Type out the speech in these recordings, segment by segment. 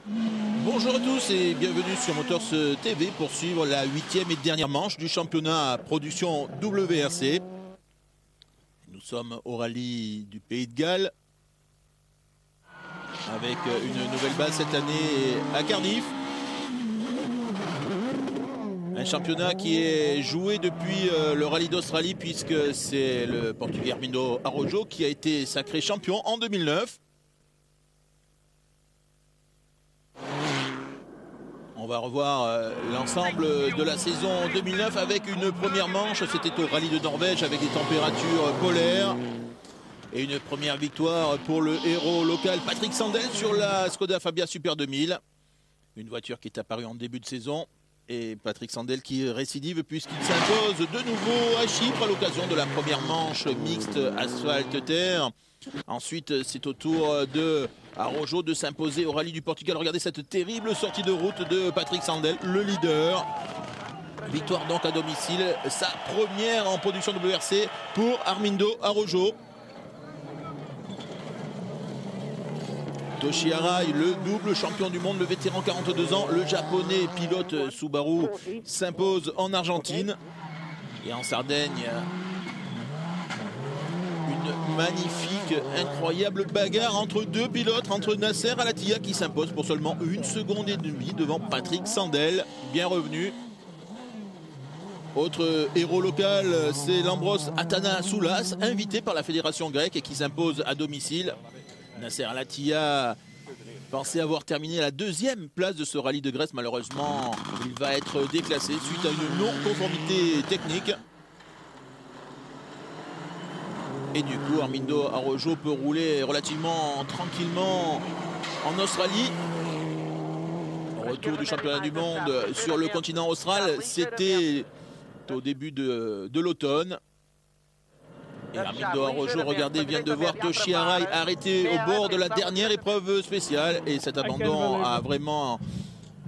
Bonjour à tous et bienvenue sur Motors TV pour suivre la 8e et dernière manche du championnat production WRC. Nous sommes au rallye du Pays de Galles avec une nouvelle base cette année à Cardiff. Un championnat qui est joué depuis le rallye d'Australie puisque c'est le Portugais Armindo Araujo qui a été sacré champion en 2009. On va revoir l'ensemble de la saison 2009 avec une première manche. C'était au rallye de Norvège avec des températures polaires. Et une première victoire pour le héros local Patrick Sandel sur la Skoda Fabia Super 2000. Une voiture qui est apparue en début de saison. Et Patrick Sandel qui récidive puisqu'il s'impose de nouveau à Chypre à l'occasion de la première manche mixte asphalte-terre. Ensuite, c'est au tour de Araujo de s'imposer au rallye du Portugal. Regardez cette terrible sortie de route de Patrick Sandel, le leader. Victoire donc à domicile, sa première en production WRC pour Armindo Araujo. Toshi Arai, le double champion du monde, le vétéran 42 ans, le japonais pilote Subaru s'impose en Argentine. Et en Sardaigne, une magnifique, incroyable bagarre entre deux pilotes, entre Nasser Al-Attiyah qui s'impose pour seulement 1 seconde et demie devant Patrick Sandel, bien revenu. Autre héros local, c'est Lambros Athanasoulas, invité par la fédération grecque et qui s'impose à domicile. Nasser Al-Attiyah pensait avoir terminé à la 2e place de ce rallye de Grèce. Malheureusement, il va être déclassé suite à une non-conformité technique. Et du coup, Armindo Araujo peut rouler relativement tranquillement en Australie. Retour du championnat du monde sur le continent austral, c'était au début de l'automne. Et Armindo Araujo, regardez, vient de voir Toshi Arai arrêté au bord de la dernière épreuve spéciale. Et cet abandon a vraiment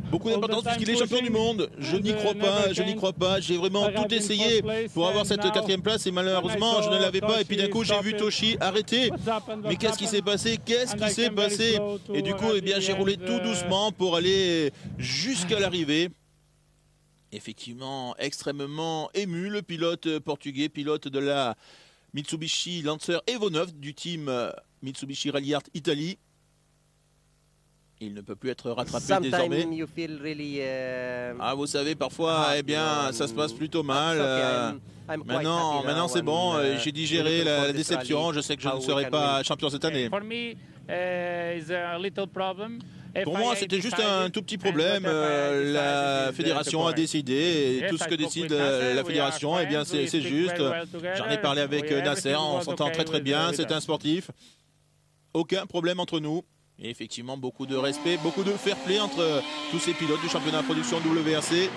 beaucoup d'importance puisqu'il est champion du monde. Je n'y crois pas, je n'y crois pas. J'ai vraiment tout essayé pour avoir cette 4e place et malheureusement je ne l'avais pas. Et puis d'un coup j'ai vu Toshi arrêter. Mais qu'est-ce qui s'est passé? Qu'est-ce qui s'est passé? Et du coup, eh bien, j'ai roulé tout doucement pour aller jusqu'à l'arrivée. Effectivement, extrêmement ému, le pilote portugais, pilote de la Mitsubishi Lancer Evo 9 du team Mitsubishi Rally Art Italie. Il ne peut plus être rattrapé désormais. Ah, vous savez, parfois, eh bien, ça se passe plutôt mal. Maintenant, c'est bon. J'ai digéré la déception. Je sais que je ne serai pas champion cette année. Pour moi, c'était juste un tout petit problème. La fédération a décidé. Et tout ce que décide la fédération, eh bien, c'est juste. J'en ai parlé avec Nasser. On s'entend très très bien. C'est un sportif. Aucun problème entre nous. Et effectivement, beaucoup de respect, beaucoup de fair play entre tous ces pilotes du championnat production WRC.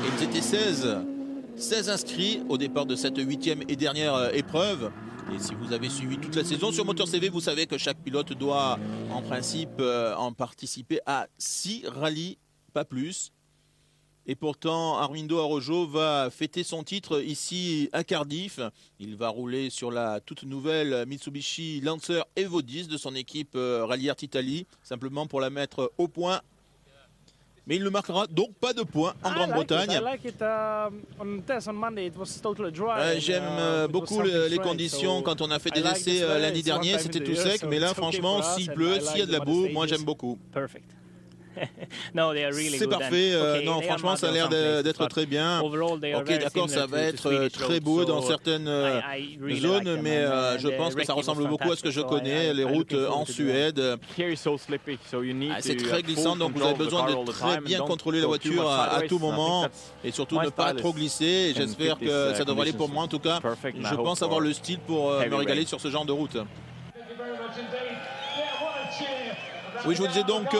Ils étaient 16 inscrits au départ de cette 8e et dernière épreuve. Et si vous avez suivi toute la saison sur Motors TV, vous savez que chaque pilote doit en principe en participer à 6 rallyes, pas plus. Et pourtant, Armindo Araujo va fêter son titre ici à Cardiff. Il va rouler sur la toute nouvelle Mitsubishi Lancer Evo 10 de son équipe Rally Art Italie, simplement pour la mettre au point. Mais il ne marquera donc pas de points en Grande-Bretagne. J'aime beaucoup les conditions. Quand on a fait des essais lundi dernier, c'était tout sec. Mais là, franchement, s'il pleut, s'il y a de la boue, moi j'aime beaucoup. C'est parfait. Non, franchement, ça a l'air d'être très bien. Ok, d'accord, ça va être très beau dans certaines zones, mais je pense que ça ressemble beaucoup à ce que je connais, les routes en Suède. C'est très glissant, donc vous avez besoin de très bien contrôler la voiture à tout moment et surtout ne pas trop glisser. J'espère que ça devrait aller pour moi en tout cas. Je pense avoir le style pour me régaler sur ce genre de route. Oui, je vous disais donc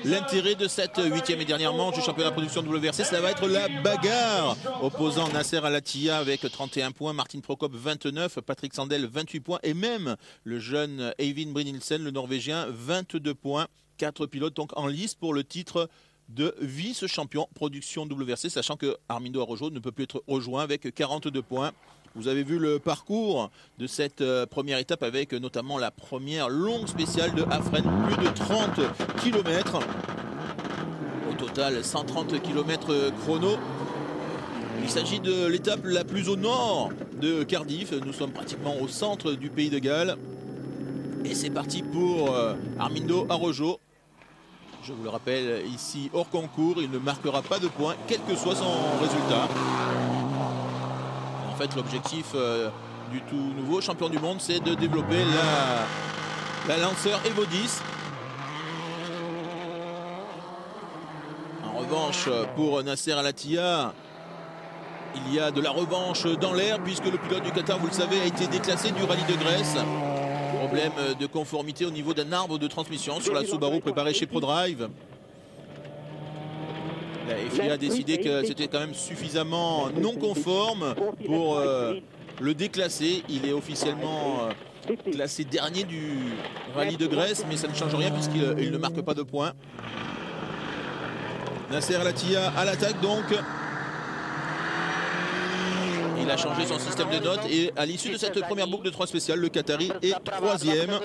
l'intérêt de cette 8e et dernière manche du championnat production WRC, ça va être la bagarre opposant Nasser Al-Attiyah avec 31 points, Martin Prokop 29, Patrick Sandel 28 points et même le jeune Eivind Brynildsen, le Norvégien, 22 points. 4 pilotes donc en lice pour le titre de vice-champion production WRC, sachant que Armindo Araujo ne peut plus être rejoint avec 42 points. Vous avez vu le parcours de cette première étape avec notamment la première longue spéciale de Hafren, plus de 30 km. Au total, 130 km chrono. Il s'agit de l'étape la plus au nord de Cardiff. Nous sommes pratiquement au centre du pays de Galles. Et c'est parti pour Armindo Arrojo. Je vous le rappelle, ici hors concours, il ne marquera pas de points, quel que soit son résultat. En fait, l'objectif du tout nouveau champion du monde, c'est de développer la Lancer Evo 10. En revanche, pour Nasser Al-Attiyah, il y a de la revanche dans l'air, puisque le pilote du Qatar, vous le savez, a été déclassé du rallye de Grèce. Problème de conformité au niveau d'un arbre de transmission sur la Subaru préparée chez ProDrive. La FIA a décidé que c'était quand même suffisamment non conforme pour le déclasser. Il est officiellement classé dernier du rallye de Grèce, mais ça ne change rien puisqu'il ne marque pas de points. Nasser Al-Attiyah à l'attaque donc. Il a changé son système de notes et à l'issue de cette première boucle de 3 spéciales, le Qatari est 3e.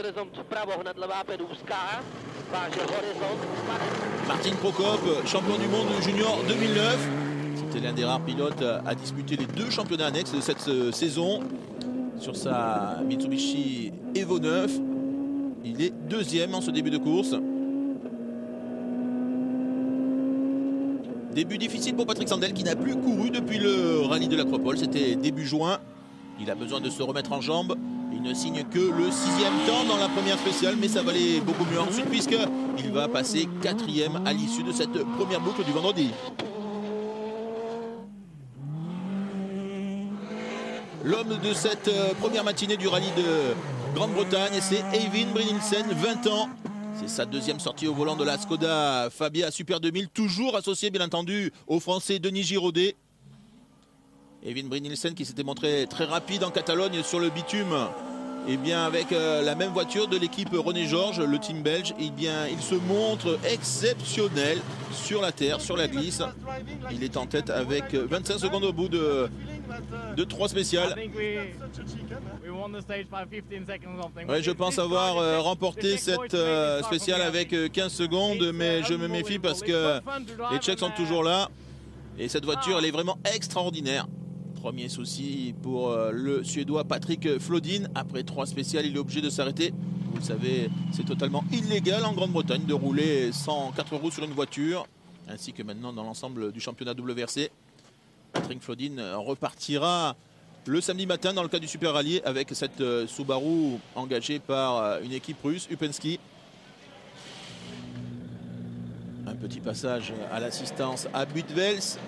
Martin Prokop, champion du monde junior 2009. C'était l'un des rares pilotes à disputer les 2 championnats annexes de cette saison. Sur sa Mitsubishi Evo 9, il est 2e en ce début de course. Début difficile pour Patrick Sandel qui n'a plus couru depuis le rallye de l'Acropole. C'était début juin. Il a besoin de se remettre en jambes. Il ne signe que le 6e temps dans la première spéciale, mais ça valait beaucoup mieux ensuite puisqu'il va passer 4e à l'issue de cette première boucle du vendredi. L'homme de cette première matinée du rallye de Grande-Bretagne, c'est Eivind Brynildsen, 20 ans. C'est sa 2e sortie au volant de la Skoda Fabia Super 2000, toujours associé bien entendu au Français Denis Giraudet. Eivind Brynildsen qui s'était montré très rapide en Catalogne sur le bitume. Et bien avec la même voiture de l'équipe René Georges, le team belge, et bien il se montre exceptionnel sur la terre, sur la glisse. Il est en tête avec 25 secondes au bout de 3 spéciales. Ouais, je pense avoir remporté cette spéciale avec 15 secondes, mais je me méfie parce que les Tchèques sont toujours là. Et cette voiture, elle est vraiment extraordinaire. Premier souci pour le Suédois Patrick Flodin. Après 3 spéciales, il est obligé de s'arrêter. Vous le savez, c'est totalement illégal en Grande-Bretagne de rouler sans 4 roues sur une voiture, ainsi que maintenant dans l'ensemble du championnat WRC. Patrick Flodin repartira le samedi matin dans le cas du Super Rallye avec cette Subaru engagée par une équipe russe, Upensky. Un petit passage à l'assistance à Butvels.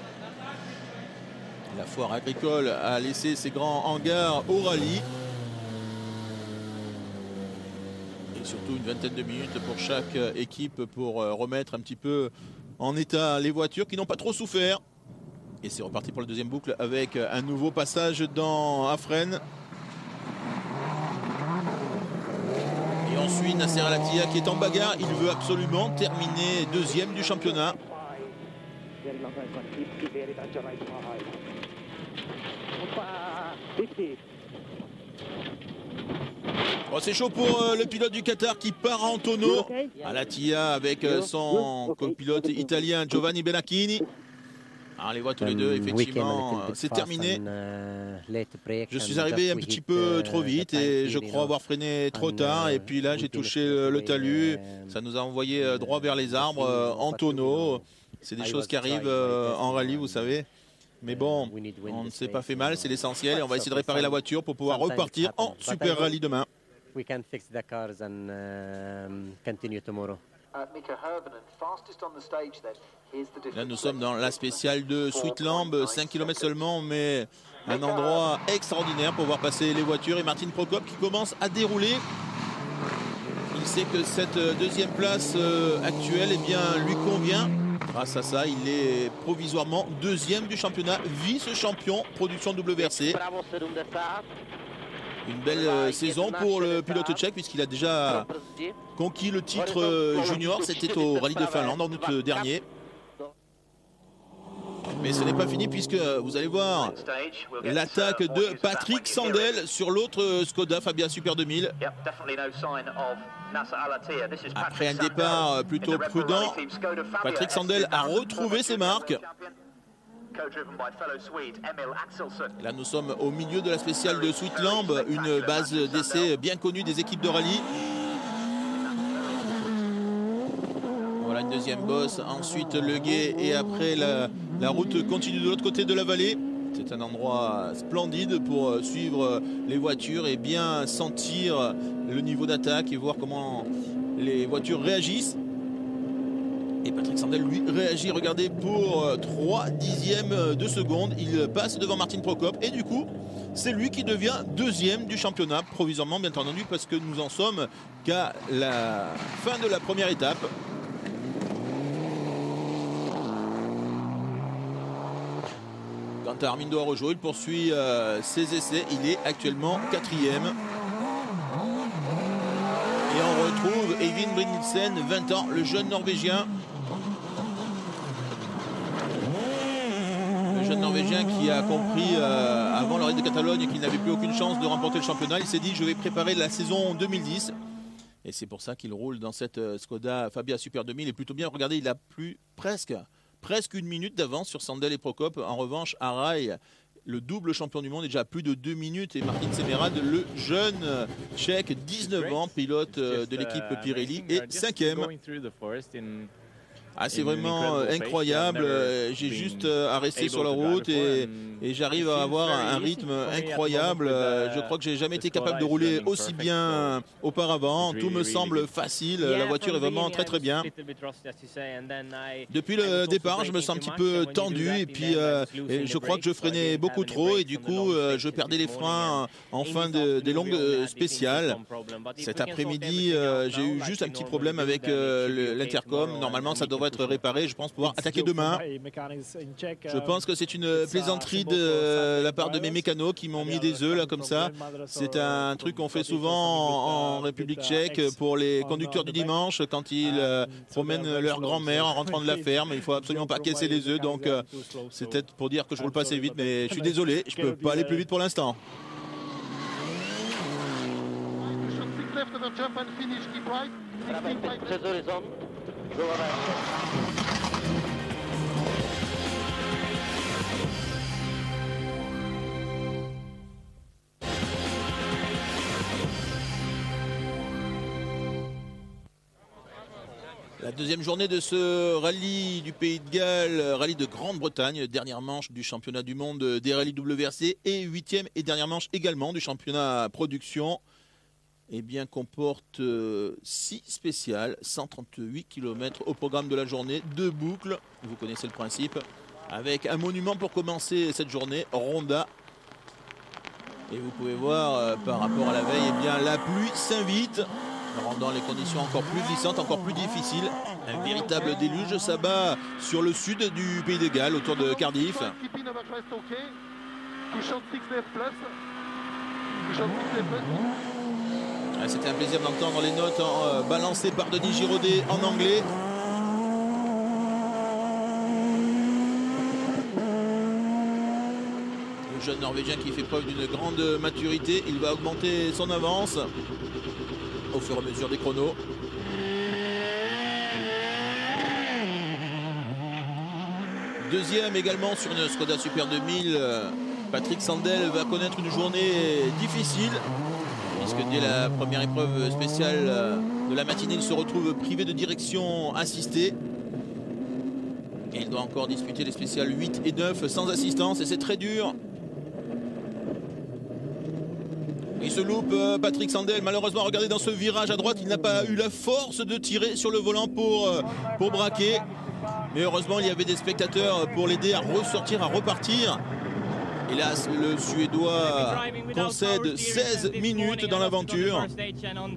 La foire agricole a laissé ses grands hangars au rallye. Et surtout une vingtaine de minutes pour chaque équipe pour remettre un petit peu en état les voitures qui n'ont pas trop souffert. Et c'est reparti pour la deuxième boucle avec un nouveau passage dans Hafren. Et ensuite Nasser Al-Attiyah qui est en bagarre. Il veut absolument terminer 2e du championnat. Oh, c'est chaud pour le pilote du Qatar qui part en tonneau. Al-Attiyah avec son copilote italien Giovanni Bellacchini. Alors, on les voit tous les deux, effectivement, c'est terminé. Je suis arrivé un petit peu trop vite et je crois avoir freiné trop tard. Et puis là, j'ai touché le talus. Ça nous a envoyé droit vers les arbres en tonneau. C'est des choses qui arrivent en rallye, vous savez. Mais bon, on ne s'est pas fait mal, c'est l'essentiel. Et on va essayer de réparer la voiture pour pouvoir repartir en Super Rallye demain. Là, nous sommes dans la spéciale de Sweetlamb, 5 km seulement, mais un endroit extraordinaire pour voir passer les voitures. Et Martin Prokop qui commence à dérouler. Il sait que cette 2e place actuelle eh bien, lui convient. Grâce à ça, il est provisoirement 2e du championnat, vice-champion production WRC. Une belle saison pour le pilote tchèque puisqu'il a déjà conquis le titre junior. C'était au rallye de Finlande en août dernier. Mais ce n'est pas fini puisque vous allez voir l'attaque de Patrick Sandel sur l'autre Skoda Fabia Super 2000. Après un départ plutôt prudent, Patrick Sandel a retrouvé ses marques. Là nous sommes au milieu de la spéciale de Sweetlamb, une base d'essai bien connue des équipes de rallye. Voilà une deuxième bosse, ensuite le gué et après la route continue de l'autre côté de la vallée. C'est un endroit splendide pour suivre les voitures et bien sentir le niveau d'attaque et voir comment les voitures réagissent. Et Patrick Sandel lui réagit, regardez, pour 3 dixièmes de seconde. Il passe devant Martin Prokop et du coup c'est lui qui devient deuxième du championnat, provisoirement bien entendu, parce que nous en sommes qu'à la fin de la première étape. Quant à Armindo Araujo, il poursuit ses essais, il est actuellement quatrième. Et on retrouve Eivind Brynildsen, 20 ans, le jeune Norvégien. Le jeune Norvégien qui a compris avant le Rallye de Catalogne qu'il n'avait plus aucune chance de remporter le championnat. Il s'est dit je vais préparer la saison 2010. Et c'est pour ça qu'il roule dans cette Skoda Fabia Super 2000. Et plutôt bien, regardez, il a plus presque une minute d'avance sur Sandel et Prokop. En revanche, Arai, le double champion du monde, est déjà à plus de 2 minutes. Et Martin Semerad, le jeune tchèque, 19 ans, pilote de l'équipe Pirelli, est 5e. Ah, c'est vraiment incroyable. J'ai juste à rester sur la route et j'arrive à avoir un rythme incroyable. Je crois que j'ai jamais été capable de rouler aussi bien auparavant. Tout me semble facile. La voiture est vraiment très très bien. Depuis le départ, je me sens un petit peu tendu et puis je crois que je freinais beaucoup trop et du coup je perdais les freins en fin des longues spéciales. Cet après-midi, j'ai eu juste un petit problème avec l'intercom. Normalement, ça devrait être réparé, je pense pouvoir attaquer demain. Je pense que c'est une plaisanterie de la part de mes mécanos qui m'ont mis des œufs là comme ça. C'est un truc qu'on fait souvent en République tchèque pour les conducteurs du dimanche quand ils promènent leur grand-mère en rentrant de la ferme. Il faut absolument pas casser les œufs, donc c'est peut-être pour dire que je roule pas assez vite, mais je suis désolé, je peux pas aller plus vite pour l'instant. La deuxième journée de ce rallye du Pays de Galles, rallye de Grande-Bretagne, dernière manche du championnat du monde des rallyes WRC et 8e et dernière manche également du championnat production. Eh bien, comporte 6 spéciales, 138 km au programme de la journée, 2 boucles, vous connaissez le principe, avec un monument pour commencer cette journée, Ronda. Et vous pouvez voir par rapport à la veille, eh bien, la pluie s'invite, rendant les conditions encore plus glissantes, encore plus difficiles. Un véritable déluge s'abat sur le sud du Pays de Galles, autour de Cardiff. C'était un plaisir d'entendre les notes balancées par Denis Giraudet en anglais. Le jeune Norvégien qui fait preuve d'une grande maturité, il va augmenter son avance au fur et à mesure des chronos. Deuxième également sur une Skoda Super 2000, Patrick Sandel va connaître une journée difficile, puisque dès la première épreuve spéciale de la matinée, il se retrouve privé de direction assistée. Et il doit encore disputer les spéciales 8 et 9 sans assistance, et c'est très dur. Il se loupe, Patrick Sandel, malheureusement, regardez dans ce virage à droite, il n'a pas eu la force de tirer sur le volant pour braquer. Mais heureusement, il y avait des spectateurs pour l'aider à ressortir, à repartir. Hélas, le Suédois concède 16 minutes dans l'aventure.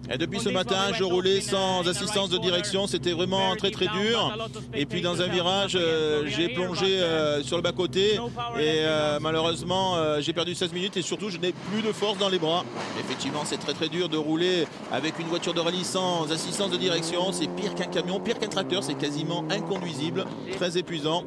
Et depuis ce matin, je roulais sans assistance de direction. C'était vraiment très dur. Et puis dans un virage, j'ai plongé sur le bas-côté. Et malheureusement, j'ai perdu 16 minutes. Et surtout, je n'ai plus de force dans les bras. Effectivement, c'est très dur de rouler avec une voiture de rallye sans assistance de direction. C'est pire qu'un camion, pire qu'un tracteur. C'est quasiment inconduisible. Très épuisant.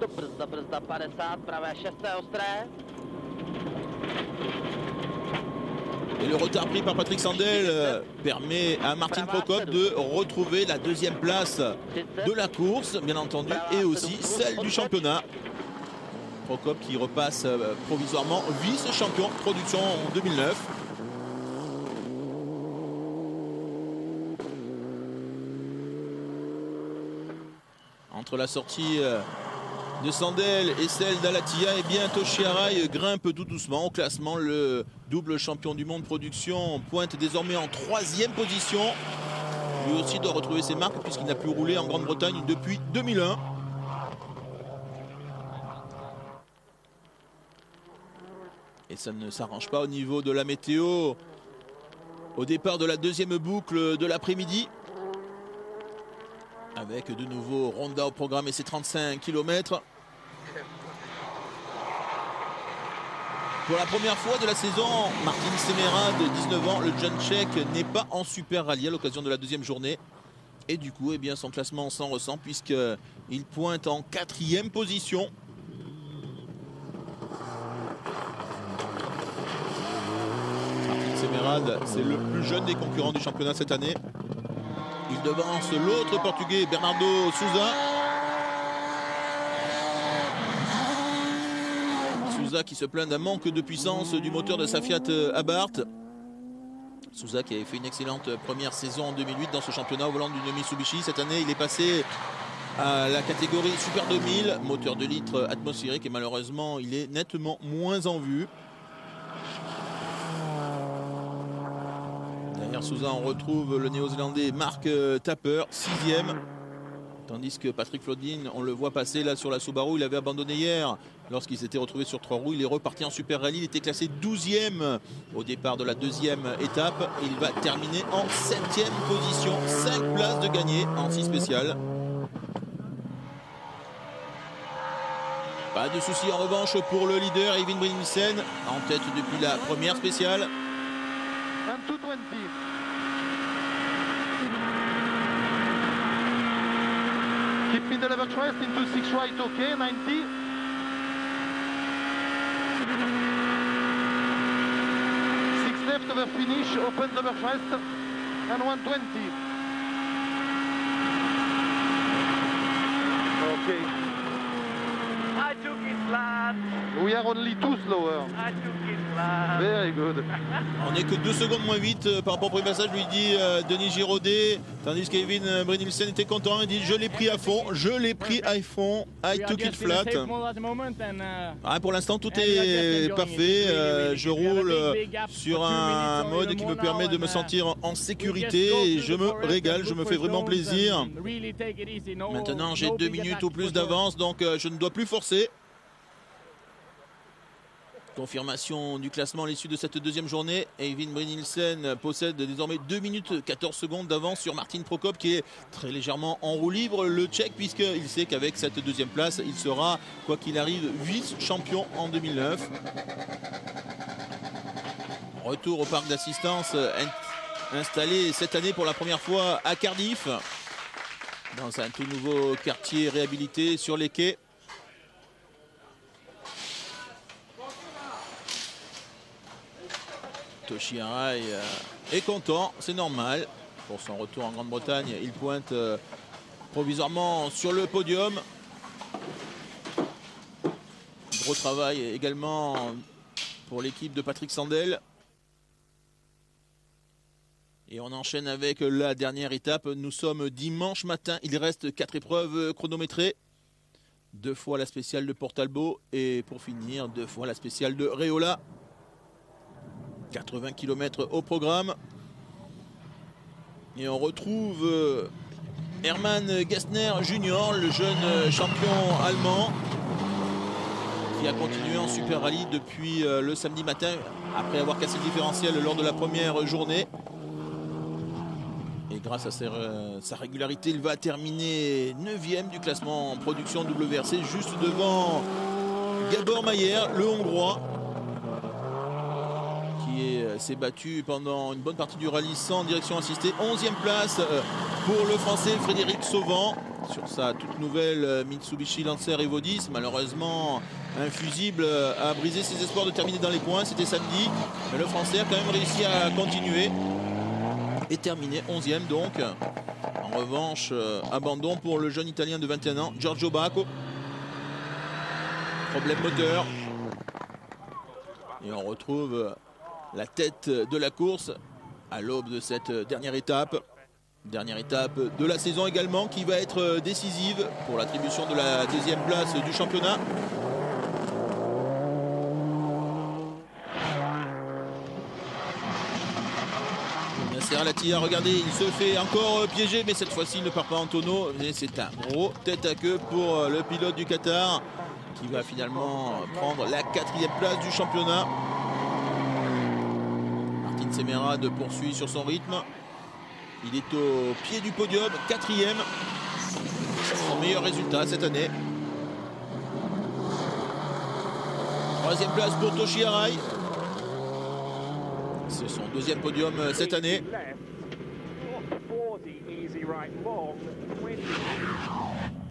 Et le retard pris par Patrick Sandel permet à Martin Prokop de retrouver la deuxième place de la course, bien entendu, et aussi celle du championnat. Prokop qui repasse provisoirement vice-champion de production en 2009. Entre la sortie de Sandel et celle d'Alatia, et bien Toshi Arai grimpe tout doucement au classement. Le double champion du monde production pointe désormais en 3e position. Lui aussi doit retrouver ses marques puisqu'il n'a plus roulé en Grande-Bretagne depuis 2001. Et ça ne s'arrange pas au niveau de la météo au départ de la deuxième boucle de l'après-midi. Avec de nouveau Ronda au programme et ses 35 km. Pour la première fois de la saison, Martin Semera de 19 ans, le jeune tchèque, n'est pas en super rallye à l'occasion de la deuxième journée. Et du coup, eh bien, son classement s'en ressent puisqu'il pointe en 4e position. Martin Semera, c'est le plus jeune des concurrents du championnat cette année. Il devance l'autre Portugais, Bernardo Souza. Souza qui se plaint d'un manque de puissance du moteur de sa Fiat Abarth. Souza qui avait fait une excellente première saison en 2008 dans ce championnat au volant d'une Mitsubishi. Cette année, il est passé à la catégorie Super 2000, moteur de litre atmosphérique, et malheureusement, il est nettement moins en vue. Derrière Souza, on retrouve le néo-zélandais Mark Tapper, 6e. Tandis que Patrick Flodin, on le voit passer là sur la Subaru. Il avait abandonné hier lorsqu'il s'était retrouvé sur 3 roues. Il est reparti en Super Rally. Il était classé 12e au départ de la deuxième étape. Et il va terminer en 7e position. 5 places de gagné en 6 spéciales. Pas de souci en revanche pour le leader, Eivind Brynildsen, en tête depuis la première spéciale. 22-20. Keep middle over crest into 6 right, okay, 90. Six left over finish, open over crest, and 120. Okay. I took it flat. We are only 2 slower. I took it flat. Very good. On n'est que 2 secondes moins vite par rapport au premier passage, lui dit Denis Giraudet. Tandis qu'Eivind Brynildsen était content. Il dit je l'ai pris à fond, je l'ai pris à fond. I took it flat. Pour l'instant, tout est parfait. Je roule sur un mode qui me permet de me sentir en sécurité et je me régale, je me fais vraiment plaisir. Maintenant, j'ai 2 minutes ou plus d'avance, donc je ne dois plus forcer. Confirmation du classement à l'issue de cette deuxième journée. Eivind Brynildsen possède désormais 2 minutes 14 secondes d'avance sur Martin Prokop qui est très légèrement en roue libre, le Tchèque, puisqu'il sait qu'avec cette deuxième place, il sera, quoi qu'il arrive, vice-champion en 2009. Retour au parc d'assistance installé cette année pour la première fois à Cardiff, dans un tout nouveau quartier réhabilité sur les quais. Toshi Arai est content, c'est normal. Pour son retour en Grande-Bretagne, il pointe provisoirement sur le podium. Gros travail également pour l'équipe de Patrick Sandel. Et on enchaîne avec la dernière étape. Nous sommes dimanche matin. Il reste 4 épreuves chronométrées. 2 fois la spéciale de Port-Talbot et pour finir 2 fois la spéciale de Réola. 80 km au programme. Et on retrouve Hermann Gessner Junior, le jeune champion allemand, qui a continué en Super Rallye depuis le samedi matin, après avoir cassé le différentiel lors de la première journée. Et grâce à sa régularité, il va terminer 9e du classement en production WRC, juste devant Gabor Mayer, le Hongrois, qui s'est battu pendant une bonne partie du rallye sans direction assistée. 11e place pour le Français Frédéric Sauvan sur sa toute nouvelle Mitsubishi Lancer Evo 10. Malheureusement, un fusible a brisé ses espoirs de terminer dans les points. C'était samedi, mais le Français a quand même réussi à continuer et terminer 11e donc. En revanche, abandon pour le jeune Italien de 21 ans, Giorgio Bacco. Problème moteur. Et on retrouve la tête de la course à l'aube de cette dernière étape. Dernière étape de la saison également, qui va être décisive pour l'attribution de la 2e place du championnat. Nasser Al-Attiyah, regardez, il se fait encore piéger, mais cette fois-ci il ne part pas en tonneau. Mais c'est un gros tête à queue pour le pilote du Qatar, qui va finalement prendre la 4e place du championnat. Martin Semmerad poursuit sur son rythme. Il est au pied du podium, 4e. Son meilleur résultat cette année. 3e place pour Toshi Arai. C'est son 2e podium cette année.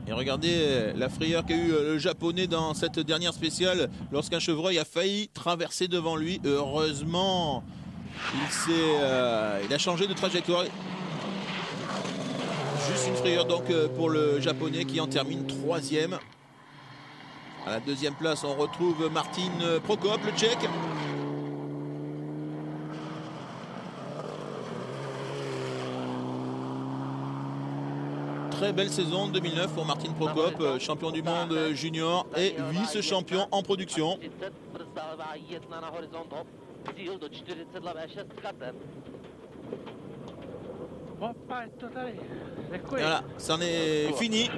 Et regardez la frayeur qu'a eu le japonais dans cette dernière spéciale lorsqu'un chevreuil a failli traverser devant lui. Heureusement, il a changé de trajectoire. Juste une frayeur donc pour le japonais qui en termine 3e. À la 2e place, on retrouve Martin Prokop, le tchèque. Très belle saison 2009 pour Martin Prokop, champion du monde junior et vice-champion en production. Voilà, c'en est fini.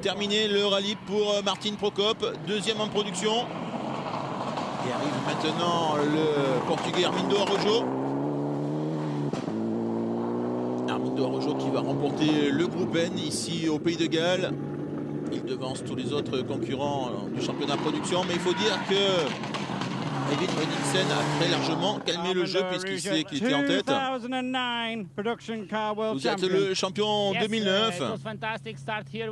Terminé le rallye pour Martin Prokop, 2e en production. Et arrive maintenant le Portugais Armindo Araujo. Armindo Araujo qui va remporter le groupe N ici au Pays de Galles. Il devance tous les autres concurrents du championnat production, mais il faut dire que Eivind Brynildsen a très largement calmé le jeu puisqu'il sait qu'il était en tête. Vous êtes le champion 2009.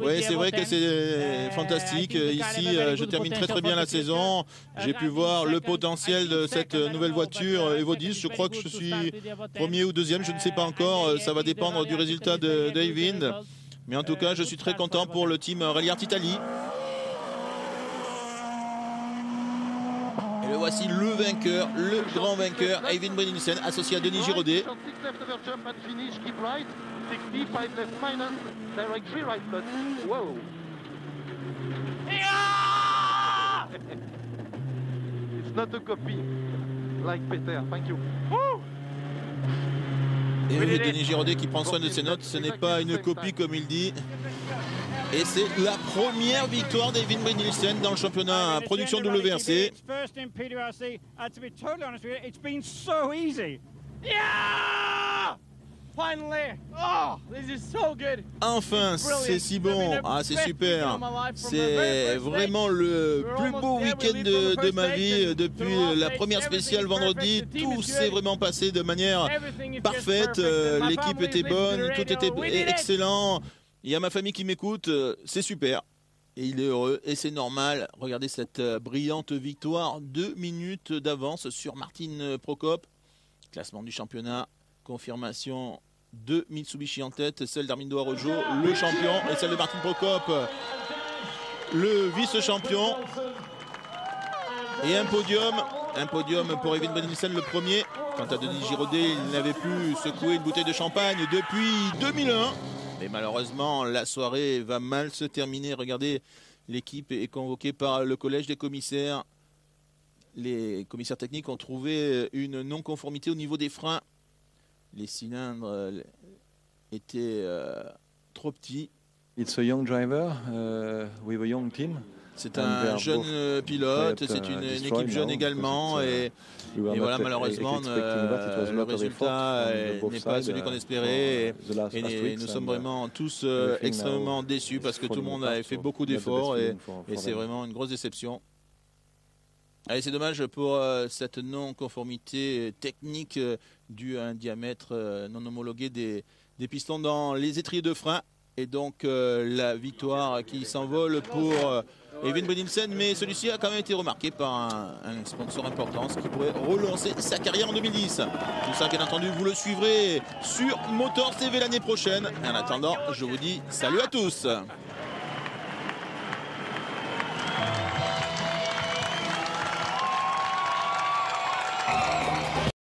Oui, c'est vrai que c'est fantastique. Ici, je termine très bien la saison. J'ai pu voir le potentiel de cette nouvelle voiture Evo 10. Je crois que je suis 1er ou 2e, je ne sais pas encore. Ça va dépendre du résultat d'Eivind. Mais en tout cas, je suis très content pour le team Rally Art Italie. Et le voici le vainqueur, le grand vainqueur, Eivind Brynildsen, associé à Denis Giraudet. It's not a copy, like Peter. Thank you. Et oui, Denis Giraudet qui prend soin de ses notes, ce n'est pas une copie comme il dit. Et c'est la première victoire d'Eivind Brynildsen dans le championnat production WRC. Enfin, c'est si bon. Ah, c'est super. C'est vraiment le plus beau week-end de ma vie depuis la première spéciale vendredi. Tout s'est vraiment passé de manière parfaite. L'équipe était bonne, tout était excellent. Il y a ma famille qui m'écoute, c'est super. Et il est heureux et c'est normal. Regardez cette brillante victoire. 2 minutes d'avance sur Martin Prokop. Classement du championnat. Confirmation de Mitsubishi en tête, celle d'Armindo Araujo, le champion, et celle de Martin Prokop, le vice-champion. Et un podium pour Eivind Brynildsen, le premier. Quant à Denis Giraudet, il n'avait plus secoué une bouteille de champagne depuis 2001. Mais malheureusement, la soirée va mal se terminer. Regardez, l'équipe est convoquée par le collège des commissaires. Les commissaires techniques ont trouvé une non-conformité au niveau des freins. Les cylindres étaient trop petits. It's a young driver with a young team. C'est un jeune pilote, c'est une équipe jeune également. Et voilà, malheureusement, le résultat n'est pas celui qu'on espérait. Et nous sommes vraiment tous extrêmement déçus parce que tout le monde avait fait beaucoup d'efforts et c'est vraiment une grosse déception. Allez, c'est dommage pour cette non-conformité technique due à un diamètre non homologué des pistons dans les étriers de frein. Et donc la victoire qui s'envole pour Even Brynildsen, mais celui-ci a quand même été remarqué par un sponsor important, ce qui pourrait relancer sa carrière en 2010. Tout ça, bien entendu, vous le suivrez sur Motor TV l'année prochaine. Et en attendant, je vous dis salut à tous.